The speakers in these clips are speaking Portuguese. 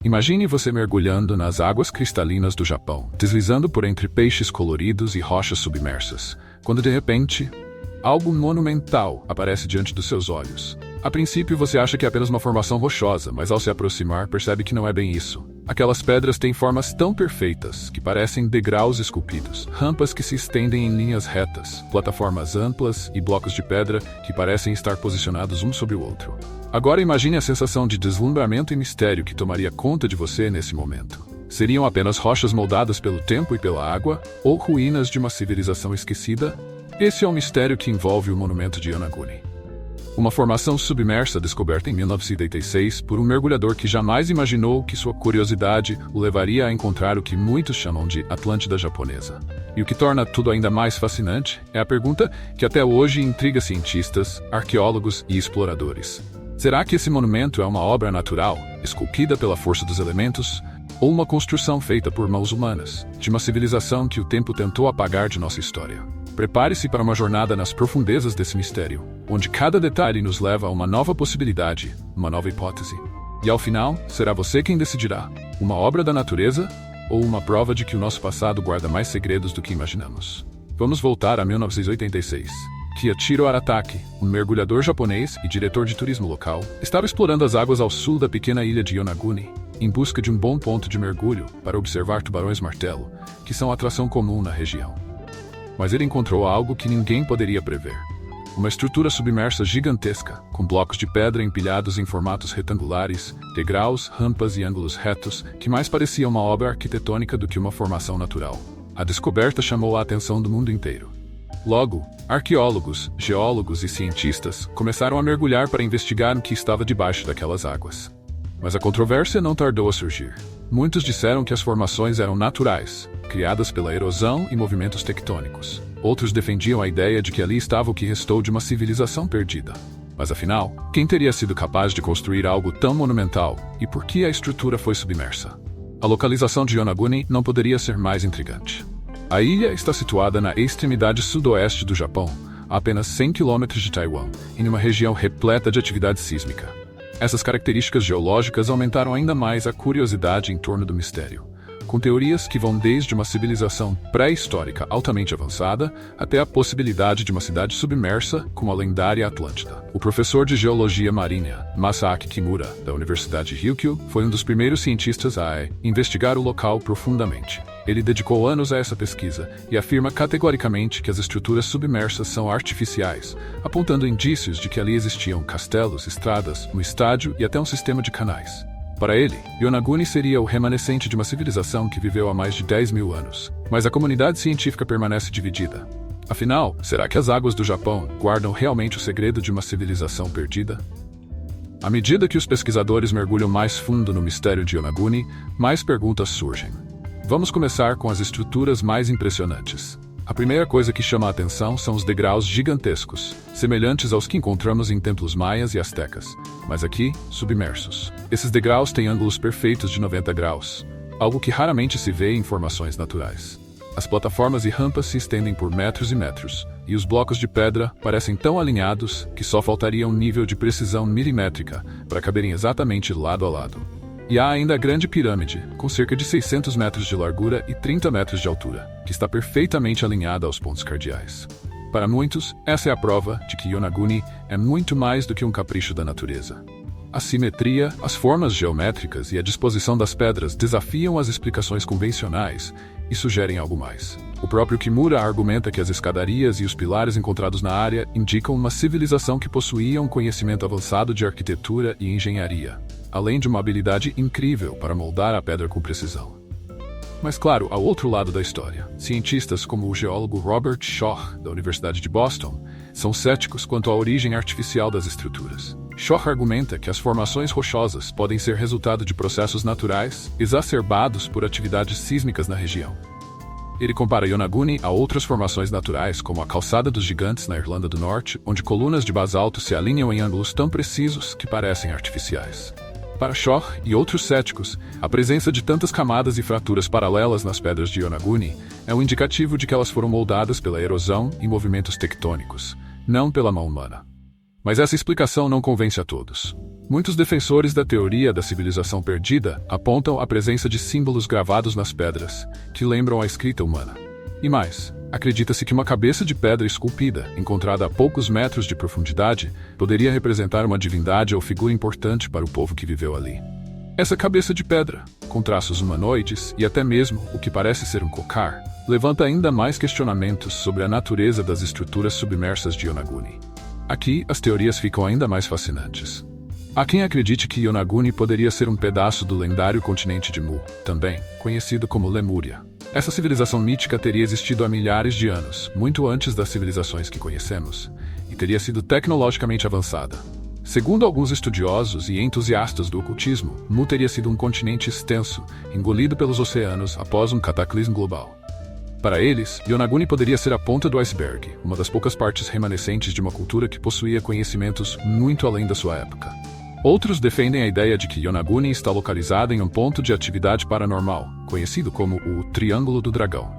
Imagine você mergulhando nas águas cristalinas do Japão, deslizando por entre peixes coloridos e rochas submersas, quando de repente, algo monumental aparece diante dos seus olhos. A princípio você acha que é apenas uma formação rochosa, mas ao se aproximar percebe que não é bem isso. Aquelas pedras têm formas tão perfeitas que parecem degraus esculpidos, rampas que se estendem em linhas retas, plataformas amplas e blocos de pedra que parecem estar posicionados um sobre o outro. Agora imagine a sensação de deslumbramento e mistério que tomaria conta de você nesse momento. Seriam apenas rochas moldadas pelo tempo e pela água, ou ruínas de uma civilização esquecida? Esse é o mistério que envolve o monumento de Yonaguni. Uma formação submersa descoberta em 1986 por um mergulhador que jamais imaginou que sua curiosidade o levaria a encontrar o que muitos chamam de Atlântida japonesa. E o que torna tudo ainda mais fascinante é a pergunta que até hoje intriga cientistas, arqueólogos e exploradores. Será que esse monumento é uma obra natural, esculpida pela força dos elementos, ou uma construção feita por mãos humanas, de uma civilização que o tempo tentou apagar de nossa história? Prepare-se para uma jornada nas profundezas desse mistério, onde cada detalhe nos leva a uma nova possibilidade, uma nova hipótese. E ao final, será você quem decidirá: uma obra da natureza ou uma prova de que o nosso passado guarda mais segredos do que imaginamos? Vamos voltar a 1986. Kiichiro Aratake, um mergulhador japonês e diretor de turismo local, estava explorando as águas ao sul da pequena ilha de Yonaguni, em busca de um bom ponto de mergulho para observar tubarões-martelo, que são atração comum na região. Mas ele encontrou algo que ninguém poderia prever. Uma estrutura submersa gigantesca, com blocos de pedra empilhados em formatos retangulares, degraus, rampas e ângulos retos, que mais parecia uma obra arquitetônica do que uma formação natural. A descoberta chamou a atenção do mundo inteiro. Logo, arqueólogos, geólogos e cientistas começaram a mergulhar para investigar o que estava debaixo daquelas águas. Mas a controvérsia não tardou a surgir. Muitos disseram que as formações eram naturais, criadas pela erosão e movimentos tectônicos. Outros defendiam a ideia de que ali estava o que restou de uma civilização perdida. Mas afinal, quem teria sido capaz de construir algo tão monumental e por que a estrutura foi submersa? A localização de Yonaguni não poderia ser mais intrigante. A ilha está situada na extremidade sudoeste do Japão, a apenas 100 km de Taiwan, em uma região repleta de atividade sísmica. Essas características geológicas aumentaram ainda mais a curiosidade em torno do mistério, com teorias que vão desde uma civilização pré-histórica altamente avançada até a possibilidade de uma cidade submersa como a lendária Atlântida. O professor de geologia marinha, Masaaki Kimura, da Universidade Ryukyu, foi um dos primeiros cientistas a investigar o local profundamente. Ele dedicou anos a essa pesquisa e afirma categoricamente que as estruturas submersas são artificiais, apontando indícios de que ali existiam castelos, estradas, um estádio e até um sistema de canais. Para ele, Yonaguni seria o remanescente de uma civilização que viveu há mais de 10 mil anos. Mas a comunidade científica permanece dividida. Afinal, será que as águas do Japão guardam realmente o segredo de uma civilização perdida? À medida que os pesquisadores mergulham mais fundo no mistério de Yonaguni, mais perguntas surgem. Vamos começar com as estruturas mais impressionantes. A primeira coisa que chama a atenção são os degraus gigantescos, semelhantes aos que encontramos em templos maias e astecas, mas aqui, submersos. Esses degraus têm ângulos perfeitos de 90 graus, algo que raramente se vê em formações naturais. As plataformas e rampas se estendem por metros e metros, e os blocos de pedra parecem tão alinhados que só faltaria um nível de precisão milimétrica para caberem exatamente lado a lado. E há ainda a Grande Pirâmide, com cerca de 600 metros de largura e 30 metros de altura, que está perfeitamente alinhada aos pontos cardeais. Para muitos, essa é a prova de que Yonaguni é muito mais do que um capricho da natureza. A simetria, as formas geométricas e a disposição das pedras desafiam as explicações convencionais e sugerem algo mais. O próprio Kimura argumenta que as escadarias e os pilares encontrados na área indicam uma civilização que possuía um conhecimento avançado de arquitetura e engenharia, além de uma habilidade incrível para moldar a pedra com precisão. Mas claro, ao outro lado da história, cientistas como o geólogo Robert Schoch, da Universidade de Boston, são céticos quanto à origem artificial das estruturas. Schoch argumenta que as formações rochosas podem ser resultado de processos naturais exacerbados por atividades sísmicas na região. Ele compara Yonaguni a outras formações naturais, como a Calçada dos Gigantes na Irlanda do Norte, onde colunas de basalto se alinham em ângulos tão precisos que parecem artificiais. Para Schoch e outros céticos, a presença de tantas camadas e fraturas paralelas nas pedras de Yonaguni é um indicativo de que elas foram moldadas pela erosão e movimentos tectônicos, não pela mão humana. Mas essa explicação não convence a todos. Muitos defensores da teoria da civilização perdida apontam a presença de símbolos gravados nas pedras, que lembram a escrita humana. E mais, acredita-se que uma cabeça de pedra esculpida, encontrada a poucos metros de profundidade, poderia representar uma divindade ou figura importante para o povo que viveu ali. Essa cabeça de pedra, com traços humanoides e até mesmo o que parece ser um cocar, levanta ainda mais questionamentos sobre a natureza das estruturas submersas de Yonaguni. Aqui, as teorias ficam ainda mais fascinantes. Há quem acredite que Yonaguni poderia ser um pedaço do lendário continente de Mu, também conhecido como Lemúria. Essa civilização mítica teria existido há milhares de anos, muito antes das civilizações que conhecemos, e teria sido tecnologicamente avançada. Segundo alguns estudiosos e entusiastas do ocultismo, Mu teria sido um continente extenso, engolido pelos oceanos após um cataclismo global. Para eles, Yonaguni poderia ser a ponta do iceberg, uma das poucas partes remanescentes de uma cultura que possuía conhecimentos muito além da sua época. Outros defendem a ideia de que Yonaguni está localizada em um ponto de atividade paranormal, conhecido como o Triângulo do Dragão.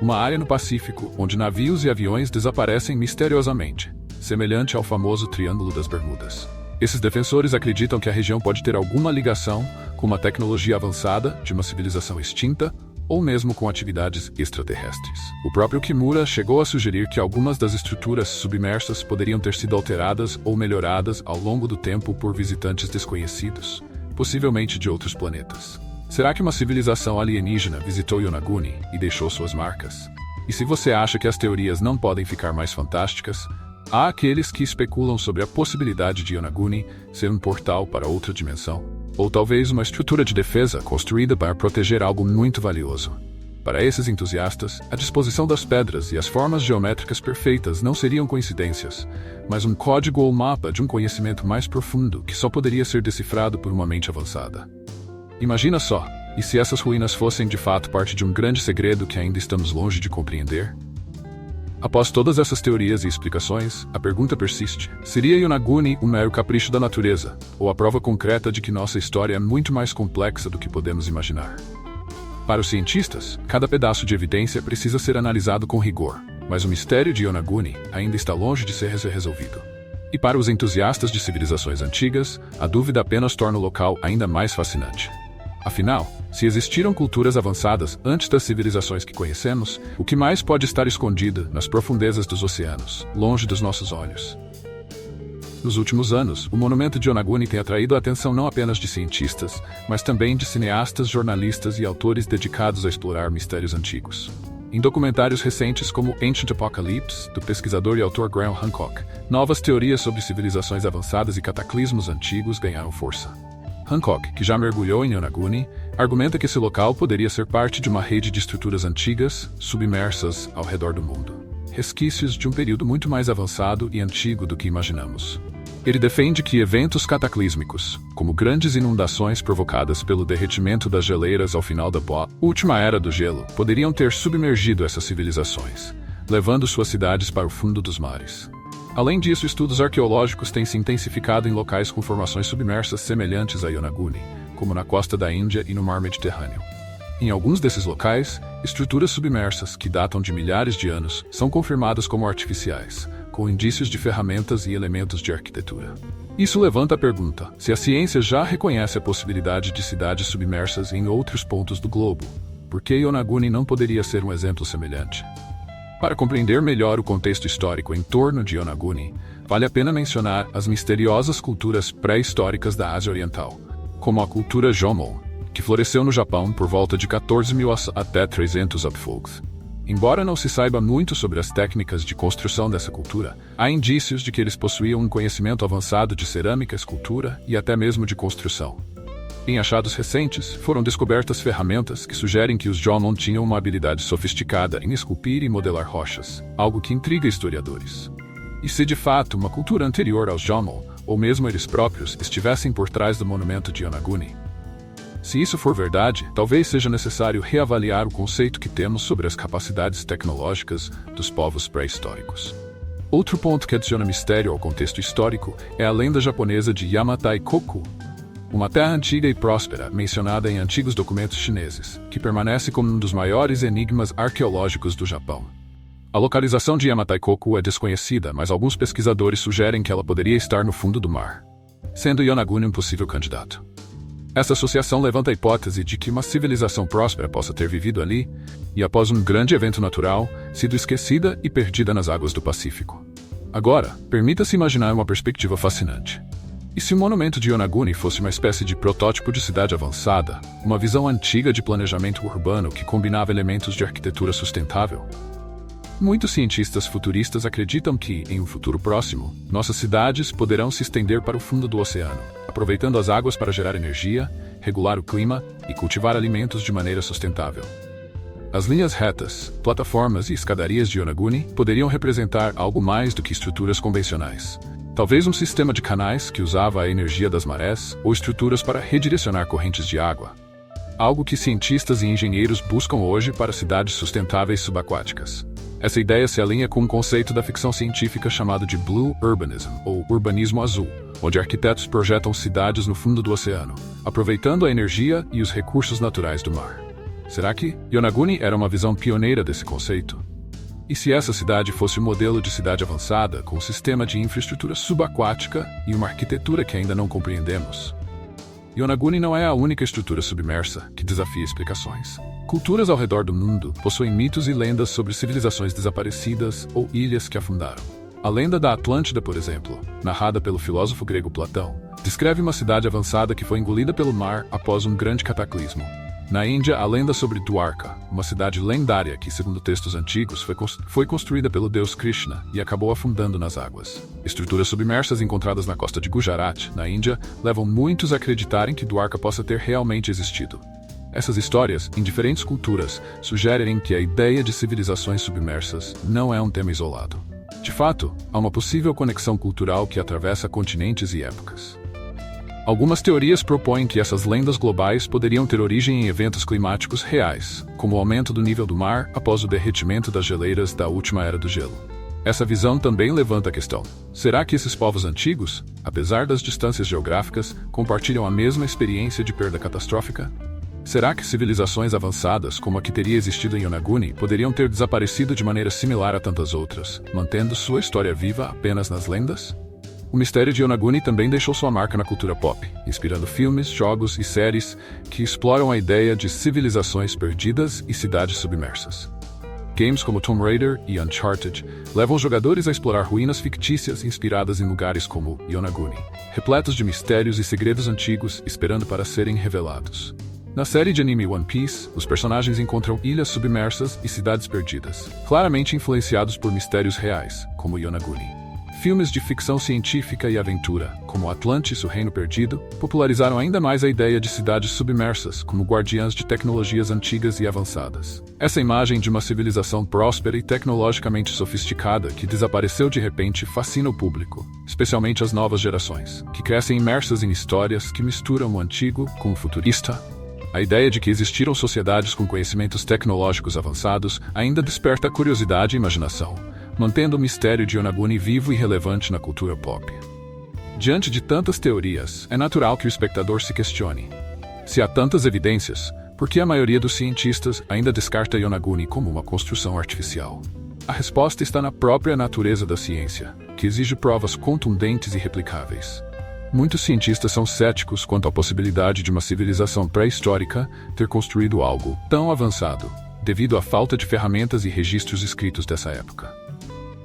Uma área no Pacífico onde navios e aviões desaparecem misteriosamente, semelhante ao famoso Triângulo das Bermudas. Esses defensores acreditam que a região pode ter alguma ligação com uma tecnologia avançada de uma civilização extinta ou mesmo com atividades extraterrestres. O próprio Kimura chegou a sugerir que algumas das estruturas submersas poderiam ter sido alteradas ou melhoradas ao longo do tempo por visitantes desconhecidos, possivelmente de outros planetas. Será que uma civilização alienígena visitou Yonaguni e deixou suas marcas? E se você acha que as teorias não podem ficar mais fantásticas, há aqueles que especulam sobre a possibilidade de Yonaguni ser um portal para outra dimensão. Ou talvez uma estrutura de defesa construída para proteger algo muito valioso. Para esses entusiastas, a disposição das pedras e as formas geométricas perfeitas não seriam coincidências, mas um código ou mapa de um conhecimento mais profundo que só poderia ser decifrado por uma mente avançada. Imagina só, e se essas ruínas fossem de fato parte de um grande segredo que ainda estamos longe de compreender? Após todas essas teorias e explicações, a pergunta persiste: seria Yonaguni um mero capricho da natureza, ou a prova concreta de que nossa história é muito mais complexa do que podemos imaginar? Para os cientistas, cada pedaço de evidência precisa ser analisado com rigor, mas o mistério de Yonaguni ainda está longe de ser resolvido. E para os entusiastas de civilizações antigas, a dúvida apenas torna o local ainda mais fascinante. Afinal, se existiram culturas avançadas antes das civilizações que conhecemos, o que mais pode estar escondido nas profundezas dos oceanos, longe dos nossos olhos? Nos últimos anos, o monumento de Yonaguni tem atraído a atenção não apenas de cientistas, mas também de cineastas, jornalistas e autores dedicados a explorar mistérios antigos. Em documentários recentes como Ancient Apocalypse, do pesquisador e autor Graham Hancock, novas teorias sobre civilizações avançadas e cataclismos antigos ganharam força. Hancock, que já mergulhou em Yonaguni, argumenta que esse local poderia ser parte de uma rede de estruturas antigas, submersas ao redor do mundo. Resquícios de um período muito mais avançado e antigo do que imaginamos. Ele defende que eventos cataclísmicos, como grandes inundações provocadas pelo derretimento das geleiras ao final da última era do gelo, poderiam ter submergido essas civilizações, levando suas cidades para o fundo dos mares. Além disso, estudos arqueológicos têm se intensificado em locais com formações submersas semelhantes a Yonaguni, como na costa da Índia e no mar Mediterrâneo. Em alguns desses locais, estruturas submersas, que datam de milhares de anos, são confirmadas como artificiais, com indícios de ferramentas e elementos de arquitetura. Isso levanta a pergunta: se a ciência já reconhece a possibilidade de cidades submersas em outros pontos do globo, por que Yonaguni não poderia ser um exemplo semelhante? Para compreender melhor o contexto histórico em torno de Yonaguni, vale a pena mencionar as misteriosas culturas pré-históricas da Ásia Oriental, como a cultura Jomon, que floresceu no Japão por volta de 14.000 até 300 após. Embora não se saiba muito sobre as técnicas de construção dessa cultura, há indícios de que eles possuíam um conhecimento avançado de cerâmica, escultura e até mesmo de construção. Em achados recentes, foram descobertas ferramentas que sugerem que os Jomon tinham uma habilidade sofisticada em esculpir e modelar rochas, algo que intriga historiadores. E se de fato uma cultura anterior aos Jomon, ou mesmo eles próprios, estivessem por trás do monumento de Yonaguni? Se isso for verdade, talvez seja necessário reavaliar o conceito que temos sobre as capacidades tecnológicas dos povos pré-históricos. Outro ponto que adiciona mistério ao contexto histórico é a lenda japonesa de Yamatai-koku, uma terra antiga e próspera mencionada em antigos documentos chineses, que permanece como um dos maiores enigmas arqueológicos do Japão. A localização de Yamataikoku é desconhecida, mas alguns pesquisadores sugerem que ela poderia estar no fundo do mar, sendo Yonaguni um possível candidato. Essa associação levanta a hipótese de que uma civilização próspera possa ter vivido ali e, após um grande evento natural, sido esquecida e perdida nas águas do Pacífico. Agora, permita-se imaginar uma perspectiva fascinante. E se o monumento de Yonaguni fosse uma espécie de protótipo de cidade avançada, uma visão antiga de planejamento urbano que combinava elementos de arquitetura sustentável? Muitos cientistas futuristas acreditam que, em um futuro próximo, nossas cidades poderão se estender para o fundo do oceano, aproveitando as águas para gerar energia, regular o clima e cultivar alimentos de maneira sustentável. As linhas retas, plataformas e escadarias de Yonaguni poderiam representar algo mais do que estruturas convencionais. Talvez um sistema de canais que usava a energia das marés ou estruturas para redirecionar correntes de água. Algo que cientistas e engenheiros buscam hoje para cidades sustentáveis subaquáticas. Essa ideia se alinha com um conceito da ficção científica chamado de Blue Urbanism, ou urbanismo azul, onde arquitetos projetam cidades no fundo do oceano, aproveitando a energia e os recursos naturais do mar. Será que Yonaguni era uma visão pioneira desse conceito? E se essa cidade fosse um modelo de cidade avançada, com um sistema de infraestrutura subaquática e uma arquitetura que ainda não compreendemos? Yonaguni não é a única estrutura submersa que desafia explicações. Culturas ao redor do mundo possuem mitos e lendas sobre civilizações desaparecidas ou ilhas que afundaram. A lenda da Atlântida, por exemplo, narrada pelo filósofo grego Platão, descreve uma cidade avançada que foi engolida pelo mar após um grande cataclismo. Na Índia, a lenda sobre Dwarka, uma cidade lendária que, segundo textos antigos, foi construída pelo deus Krishna e acabou afundando nas águas. Estruturas submersas encontradas na costa de Gujarat, na Índia, levam muitos a acreditarem que Dwarka possa ter realmente existido. Essas histórias, em diferentes culturas, sugerem que a ideia de civilizações submersas não é um tema isolado. De fato, há uma possível conexão cultural que atravessa continentes e épocas. Algumas teorias propõem que essas lendas globais poderiam ter origem em eventos climáticos reais, como o aumento do nível do mar após o derretimento das geleiras da última era do gelo. Essa visão também levanta a questão: será que esses povos antigos, apesar das distâncias geográficas, compartilham a mesma experiência de perda catastrófica? Será que civilizações avançadas, como a que teria existido em Yonaguni, poderiam ter desaparecido de maneira similar a tantas outras, mantendo sua história viva apenas nas lendas? O mistério de Yonaguni também deixou sua marca na cultura pop, inspirando filmes, jogos e séries que exploram a ideia de civilizações perdidas e cidades submersas. Games como Tomb Raider e Uncharted levam os jogadores a explorar ruínas fictícias inspiradas em lugares como Yonaguni, repletos de mistérios e segredos antigos esperando para serem revelados. Na série de anime One Piece, os personagens encontram ilhas submersas e cidades perdidas, claramente influenciados por mistérios reais, como Yonaguni. Filmes de ficção científica e aventura, como Atlantis, o Reino Perdido, popularizaram ainda mais a ideia de cidades submersas como guardiãs de tecnologias antigas e avançadas. Essa imagem de uma civilização próspera e tecnologicamente sofisticada que desapareceu de repente fascina o público, especialmente as novas gerações, que crescem imersas em histórias que misturam o antigo com o futurista. A ideia de que existiram sociedades com conhecimentos tecnológicos avançados ainda desperta curiosidade e imaginação, mantendo o mistério de Yonaguni vivo e relevante na cultura pop. Diante de tantas teorias, é natural que o espectador se questione: se há tantas evidências, por que a maioria dos cientistas ainda descarta Yonaguni como uma construção artificial? A resposta está na própria natureza da ciência, que exige provas contundentes e replicáveis. Muitos cientistas são céticos quanto à possibilidade de uma civilização pré-histórica ter construído algo tão avançado, devido à falta de ferramentas e registros escritos dessa época.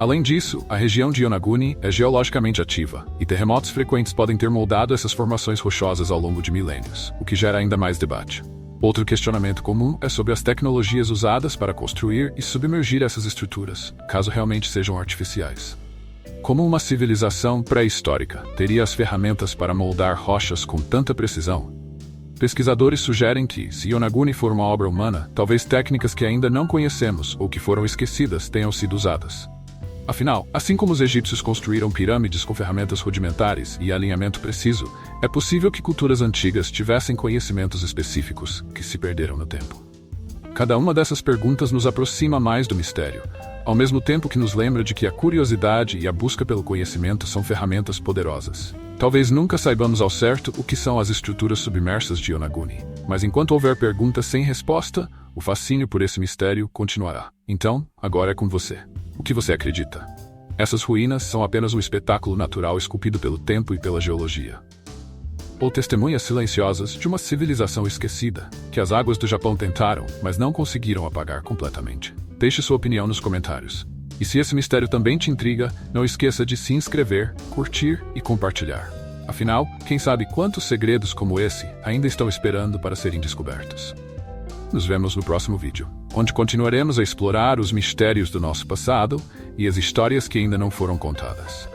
Além disso, a região de Yonaguni é geologicamente ativa, e terremotos frequentes podem ter moldado essas formações rochosas ao longo de milênios, o que gera ainda mais debate. Outro questionamento comum é sobre as tecnologias usadas para construir e submergir essas estruturas, caso realmente sejam artificiais. Como uma civilização pré-histórica teria as ferramentas para moldar rochas com tanta precisão? Pesquisadores sugerem que, se Yonaguni for uma obra humana, talvez técnicas que ainda não conhecemos ou que foram esquecidas tenham sido usadas. Afinal, assim como os egípcios construíram pirâmides com ferramentas rudimentares e alinhamento preciso, é possível que culturas antigas tivessem conhecimentos específicos que se perderam no tempo. Cada uma dessas perguntas nos aproxima mais do mistério, ao mesmo tempo que nos lembra de que a curiosidade e a busca pelo conhecimento são ferramentas poderosas. Talvez nunca saibamos ao certo o que são as estruturas submersas de Yonaguni, mas enquanto houver perguntas sem resposta, o fascínio por esse mistério continuará. Então, agora é com você. O que você acredita? Essas ruínas são apenas um espetáculo natural esculpido pelo tempo e pela geologia? Ou testemunhas silenciosas de uma civilização esquecida, que as águas do Japão tentaram, mas não conseguiram apagar completamente? Deixe sua opinião nos comentários. E se esse mistério também te intriga, não esqueça de se inscrever, curtir e compartilhar. Afinal, quem sabe quantos segredos como esse ainda estão esperando para serem descobertos? Nos vemos no próximo vídeo, onde continuaremos a explorar os mistérios do nosso passado e as histórias que ainda não foram contadas.